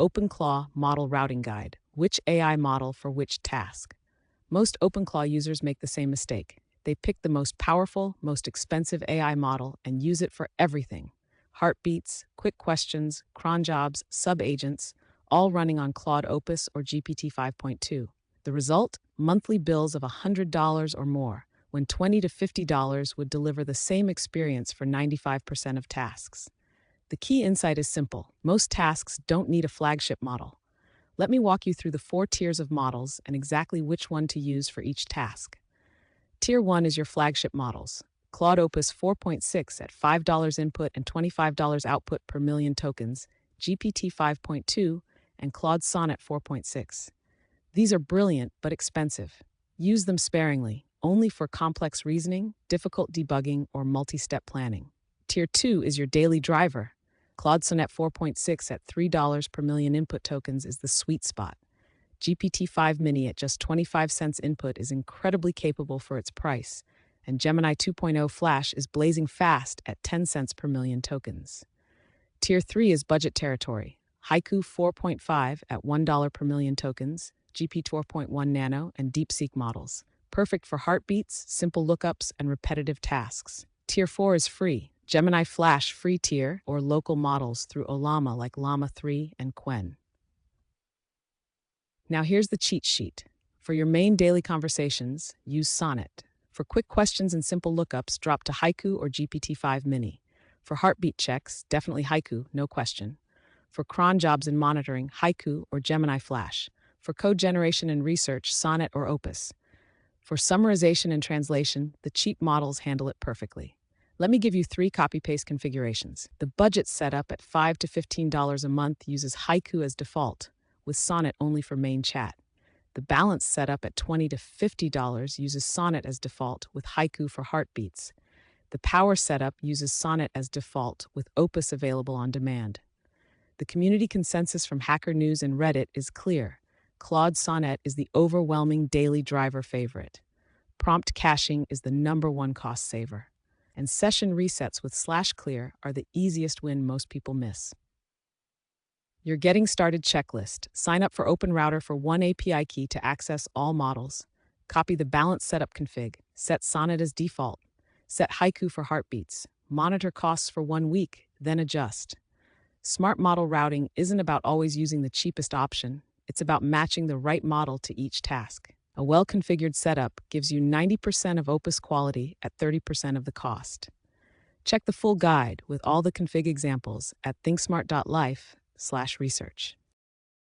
OpenClaw Model Routing Guide. Which AI model for which task? Most OpenClaw users make the same mistake. They pick the most powerful, most expensive AI model and use it for everything. Heartbeats, quick questions, cron jobs, sub-agents, all running on Claude Opus or GPT 5.2. The result? Monthly bills of $100 or more, when $20 to $50 would deliver the same experience for 95% of tasks. The key insight is simple. Most tasks don't need a flagship model. Let me walk you through the 4 tiers of models and exactly which one to use for each task. Tier 1 is your flagship models. Claude Opus 4.6 at $5 input and $25 output per million tokens, GPT 5.2, and Claude Sonnet 4.6. These are brilliant but expensive. Use them sparingly, only for complex reasoning, difficult debugging, or multi-step planning. Tier 2 is your daily driver. Claude Sonnet 4.6 at $3 per million input tokens is the sweet spot. GPT-5 Mini at just 25 cents input is incredibly capable for its price, and Gemini 2.0 Flash is blazing fast at 10 cents per million tokens. Tier 3 is budget territory. Haiku 4.5 at $1 per million tokens, GP 4.1 Nano, and DeepSeek models. Perfect for heartbeats, simple lookups, and repetitive tasks. Tier 4 is free. Gemini Flash free tier or local models through Olama like Llama 3 and Quen. Now here's the cheat sheet. For your main daily conversations, use Sonnet. For quick questions and simple lookups, drop to Haiku or GPT-5 Mini. For heartbeat checks, definitely Haiku, no question. For cron jobs and monitoring, Haiku or Gemini Flash. For code generation and research, Sonnet or Opus. For summarization and translation, the cheap models handle it perfectly. Let me give you 3 copy-paste configurations. The budget setup at $5 to $15 a month uses Haiku as default, with Sonnet only for main chat. The balanced setup at $20 to $50 uses Sonnet as default, with Haiku for heartbeats. The power setup uses Sonnet as default, with Opus available on demand. The community consensus from Hacker News and Reddit is clear. Claude Sonnet is the overwhelming daily driver favorite. Prompt caching is the #1 cost saver. And session resets with /clear are the easiest win most people miss. Your Getting Started checklist. Sign up for OpenRouter for 1 API key to access all models. Copy the balance setup config. Set Sonnet as default. Set Haiku for heartbeats. Monitor costs for 1 week, then adjust. Smart model routing isn't about always using the cheapest option. It's about matching the right model to each task. A well-configured setup gives you 90% of Opus quality at 30% of the cost. Check the full guide with all the config examples at thinksmart.life/research.